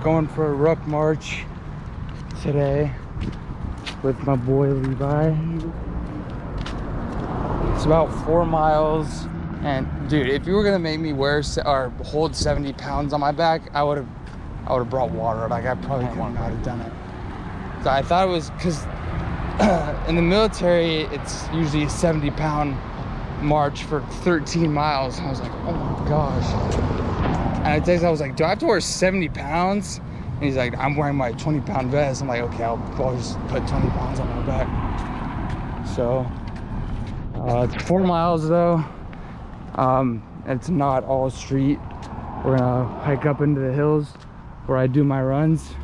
going for a ruck march today with my boy Levi. It's about 4 miles, and dude, if you were gonna make me wear or hold 70 pounds on my back, I would have brought water. Like, I probably could not have done it. So I thought it was because in the military it's usually a 70-pound march for 13 miles. I was like, oh my gosh. And I texted, I was like, do I have to wear 70 pounds? And he's like, I'm wearing my 20-pound vest. I'm like, okay, I'll just put 20 pounds on my back. So it's 4 miles though. It's not all street. We're gonna hike up into the hills where I do my runs.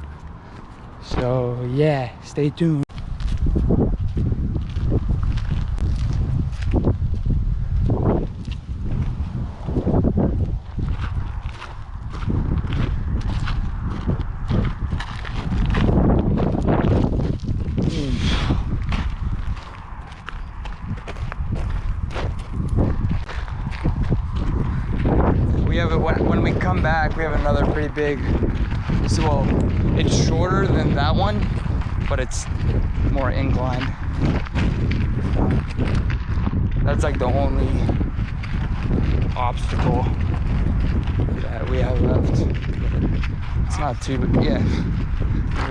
So yeah, stay tuned. When we come back, we have another pretty big, well, it's shorter than that one, but it's more inclined. That's like the only obstacle that we have left. It's not too, but yeah.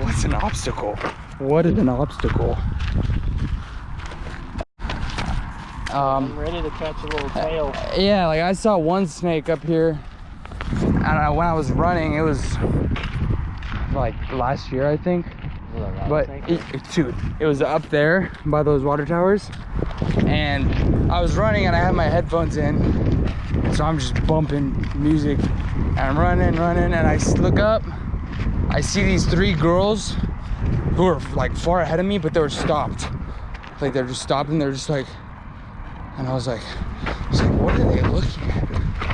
What's an obstacle? What is an obstacle? I'm ready to catch a little tail. Yeah, like I saw one snake up here, and when I was running, it was like last year, I think. But dude, it was up there by those water towers, and I was running and I had my headphones in, so I'm just bumping music and I'm running, and I look up, I see these 3 girls who were like far ahead of me, but they were stopped. Like they're just stopped and they're just like, and I was like, what are they looking at?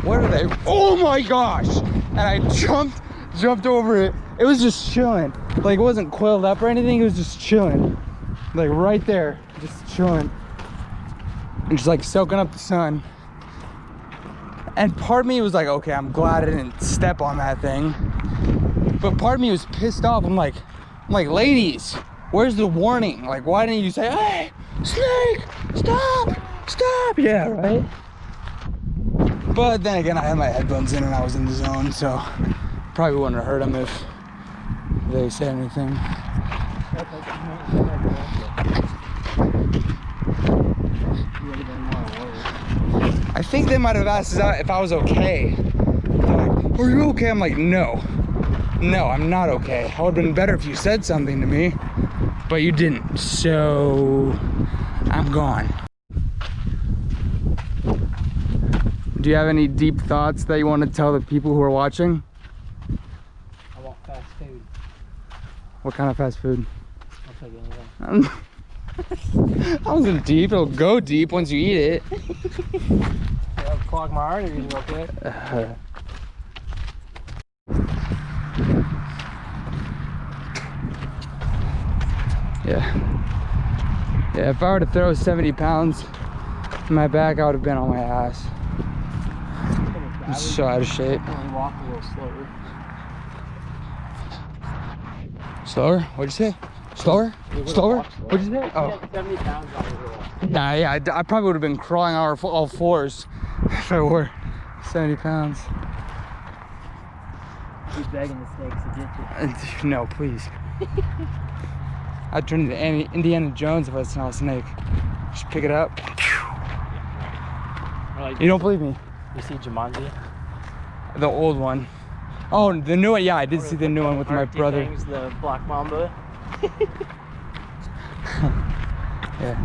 What are they? Oh my gosh! And I jumped over it. It was just chilling. Like, it wasn't coiled up or anything. It was just chilling. Like right there, just chilling. And just like soaking up the sun. And part of me was like, okay, I'm glad I didn't step on that thing. But part of me was pissed off. I'm like, ladies, where's the warning? Like, why didn't you say, hey, snake, stop, stop? Yeah, right? But then again, I had my headphones in and I was in the zone, so probably wouldn't have hurt them if they said anything. I think they might have asked if I was okay. They're like, are you okay? I'm like, no, I'm not okay. It would have been better if you said something to me, but you didn't, so I'm gone. Do you have any deep thoughts that you want to tell the people who are watching? I want fast food. What kind of fast food? I'll take anything. That wasn't deep. It'll go deep once you eat it. I'll clog my arteries real quick. Yeah, if I were to throw 70 pounds in my back, I would have been on my ass. I'm so out of shape. Walk a little slower. Slower? What'd you say? Slower? Slower? What'd you say? Oh. 70 pounds on the roll. Nah, yeah, I probably would have been crawling on all fours if I were 70 pounds. Keep begging the snakes to get you. No, please. I'd turn into Indiana Jones if I saw a snake. Just pick it up. Like, you don't believe me? You see Jumanji? The old one. Oh, the new one. Yeah, I did see the new one with my brother. Things, the Black Mamba. Yeah.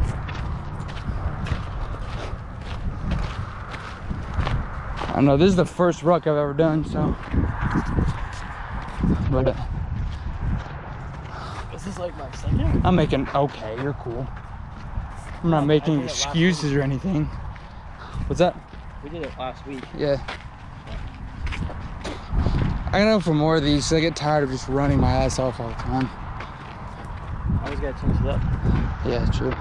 I don't know. This is the first ruck I've ever done, so. But this is like my second. I'm making. Okay, you're cool. I'm not making excuses or anything. What's that? We did it last week. Yeah. I gotta go for more of these, so I get tired of just running my ass off all the time. Always gotta change it up. Yeah, true.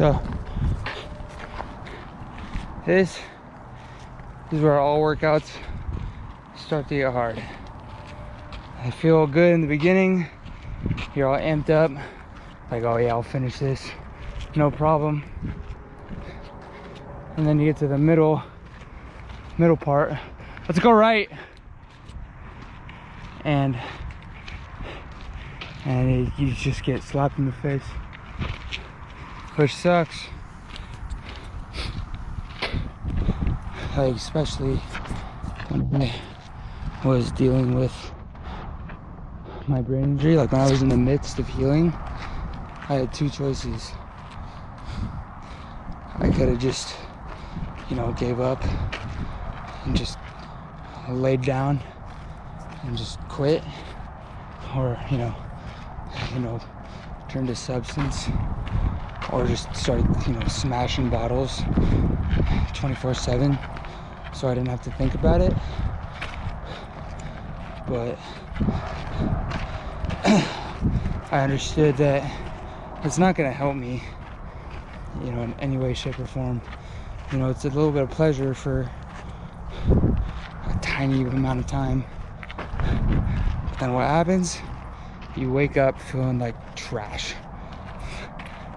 So this is where all workouts start to get hard. I feel good in the beginning. You're all amped up, like, oh yeah, I'll finish this, no problem. And then you get to the middle part. Let's go right. And you just get slapped in the face, which sucks. Like, especially when I was dealing with my brain injury, like when I was in the midst of healing, I had two choices. I could have just, gave up and just laid down and just quit, or turned to substance, or just started smashing bottles 24/7 so I didn't have to think about it. But I understood that it's not going to help me, in any way, shape, or form. It's a little bit of pleasure for a tiny amount of time. But then what happens? You wake up feeling like trash.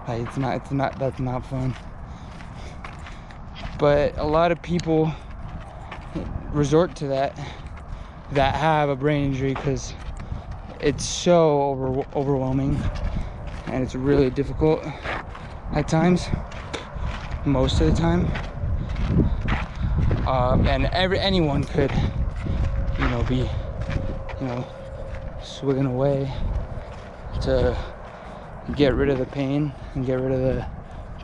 Like, that's not fun. But a lot of people resort to that have a brain injury because it's so overwhelming, and it's really difficult at times, most of the time. And anyone could, be, swigging away to get rid of the pain and get rid of the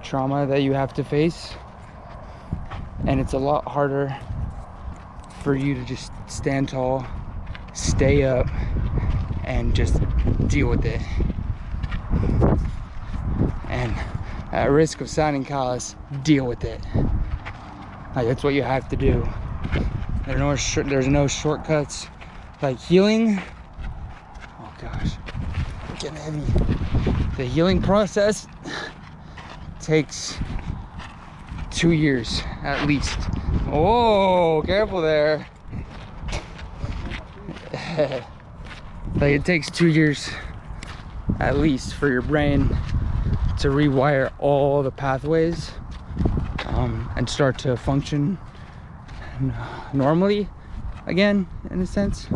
trauma that you have to face. And it's a lot harder for you to just stand tall, stay up, and just deal with it. And at risk of sounding callous, deal with it. Like, that's what you have to do. There's no shortcuts. Like, healing, oh gosh, it's getting heavy. The healing process takes 2 years at least. Oh, careful there. Like, it takes 2 years at least for your brain to rewire all the pathways and start to function normally again, in a sense.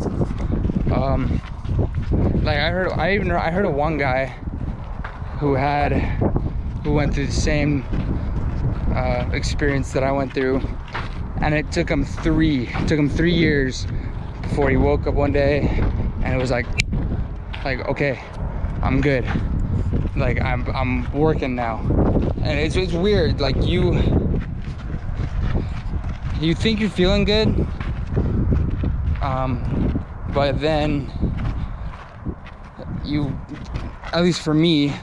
Like, I heard of one guy who went through the same experience that I went through, and it took him 3 years before he woke up one day and it was like, okay, I'm good. Like, I'm working now. And it's weird. Like, you think you're feeling good, but then at least for me,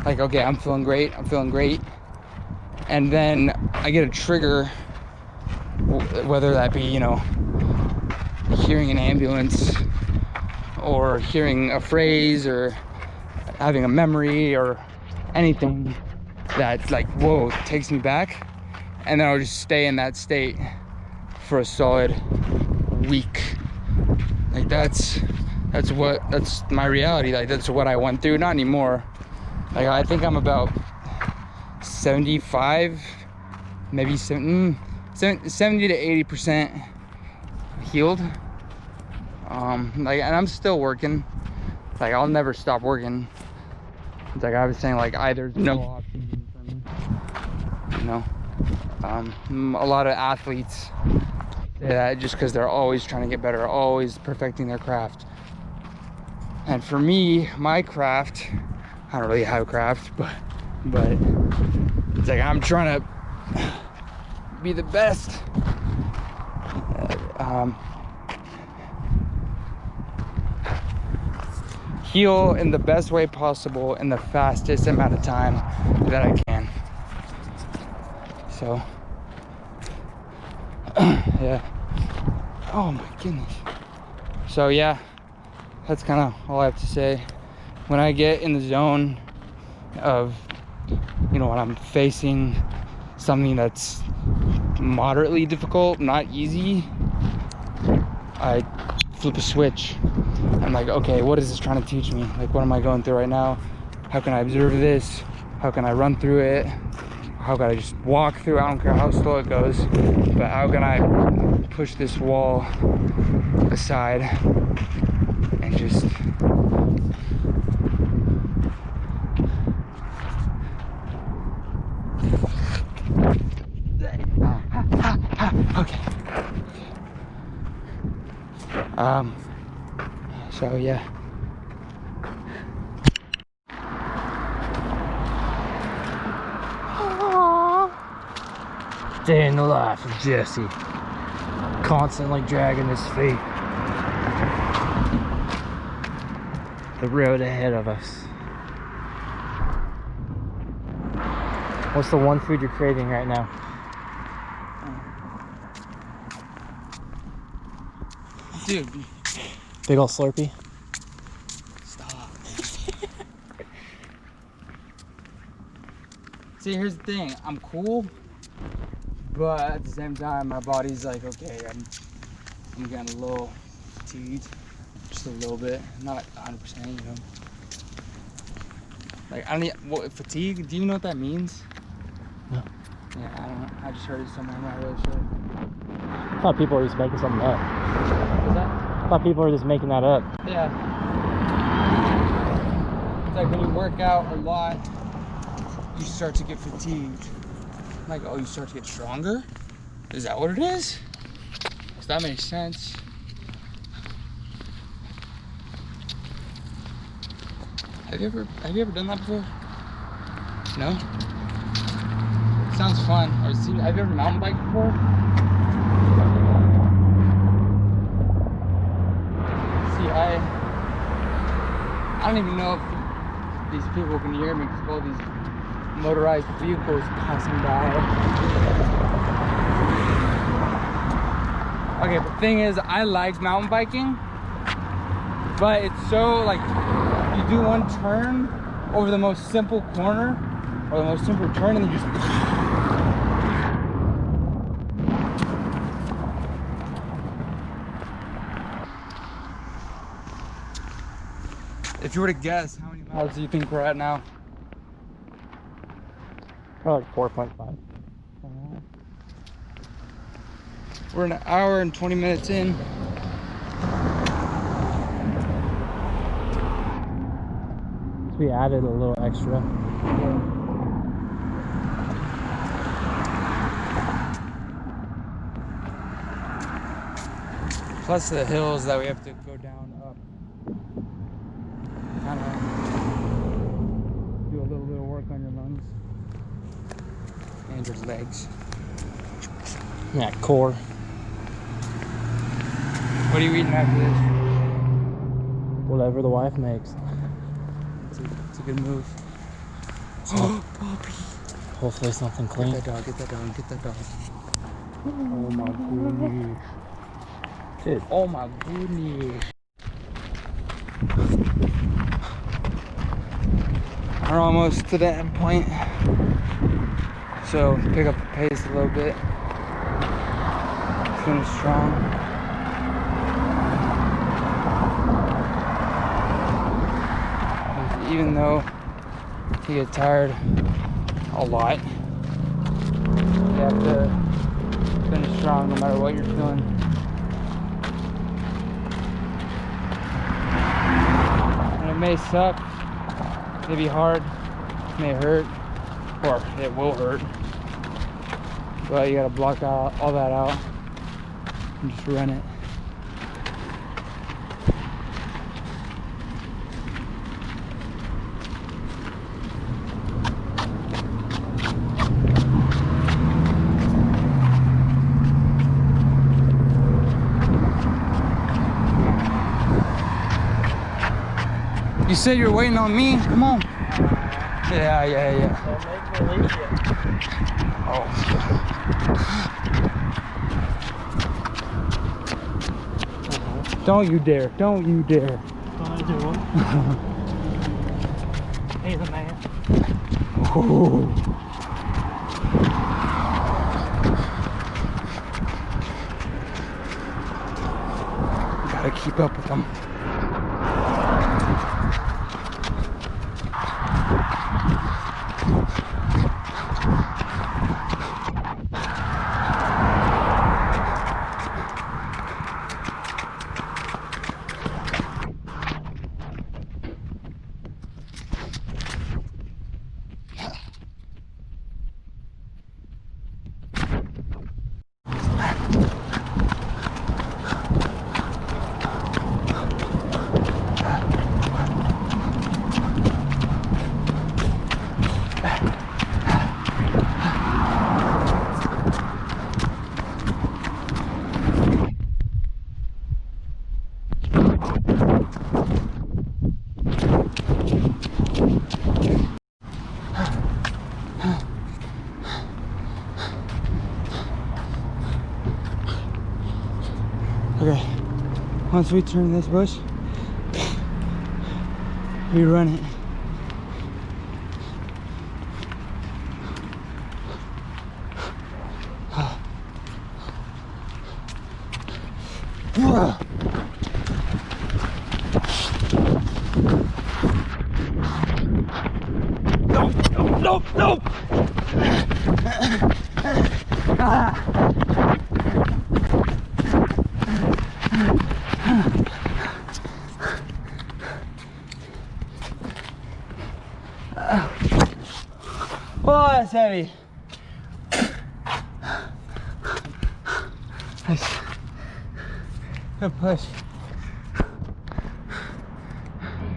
like, okay, I'm feeling great, and then I get a trigger, whether that be, hearing an ambulance, or hearing a phrase, or having a memory, or anything that's like, whoa, takes me back, and then I'll just stay in that state for a solid week. Like, that's my reality. Like, that's what I went through. Not anymore. Like, I think I'm about 75, maybe 70 to 80% healed. Like, and I'm still working. Like, I'll never stop working. It's like I was saying, like, there's no option for me. A lot of athletes say that just because they're always trying to get better, always perfecting their craft. And for me, my craft, I don't really have a craft, but it's like I'm trying to be the best. Heal in the best way possible in the fastest amount of time that I can. So, yeah. Oh my goodness. So yeah, that's kind of all I have to say. When I get in the zone of you know, when I'm facing something that's moderately difficult, not easy, I flip a switch. I'm like, okay, what is this trying to teach me? Like, what am I going through right now? How can I observe this? How can I run through it? How can I just walk through? I don't care how slow it goes, but how can I push this wall aside and just okay. So yeah. Day in the life of Jesse. Constantly dragging his feet. The road ahead of us. What's the one food you're craving right now? Dude. Big ol' Slurpee? Stop. See, here's the thing. I'm cool, but at the same time, my body's like, okay, I'm getting a little fatigued. Just a little bit. Not 100%, you know. Like, I don't what, fatigue? Do you know what that means? No. Yeah, I don't know. I just heard it somewhere. I'm not really sure. I thought people were just making something up. What's that? I thought people were just making that up. Yeah. It's like when you work out a lot, you start to get fatigued. I'm like, oh, you start to get stronger? Is that what it is? Does that make sense? Have you ever done that before? No? Sounds fun. Or have you ever mountain biked before? See, I don't even know if these people can hear me because of all these motorized vehicles passing by. Okay, the thing is, I like mountain biking, but it's so like, you do one turn over the most simple corner or the most simple turn and you just if you were to guess, how many miles do you think we're at now? Probably like 4.5. We're an hour and 20 minutes in. We added a little extra. Plus the hills that we have to go down up. Kind of do a little bit of work on your lungs and your legs. Yeah, core. What are you eating after this? Whatever the wife makes. It's a good move. So, puppy. hopefully something clean. Get that dog, get that dog, get that dog. Oh my goodness. Dude. Oh my goodness. We're almost to the end point. So pick up the pace a little bit. Finish strong. Even though you get tired a lot, you have to finish strong no matter what you're feeling. And it may suck, it may be hard, it may hurt, or it will hurt. But you gotta block out all that out and just run it. You said you're waiting on me. Come on. Yeah. Don't make me leave you. Oh. Don't you dare. Don't you dare. Gonna do it. He's a man. Ooh. Gotta keep up with them. Okay, once we turn this bush, we run it. Nope, nope. Oh, that's heavy. Nice. Good push.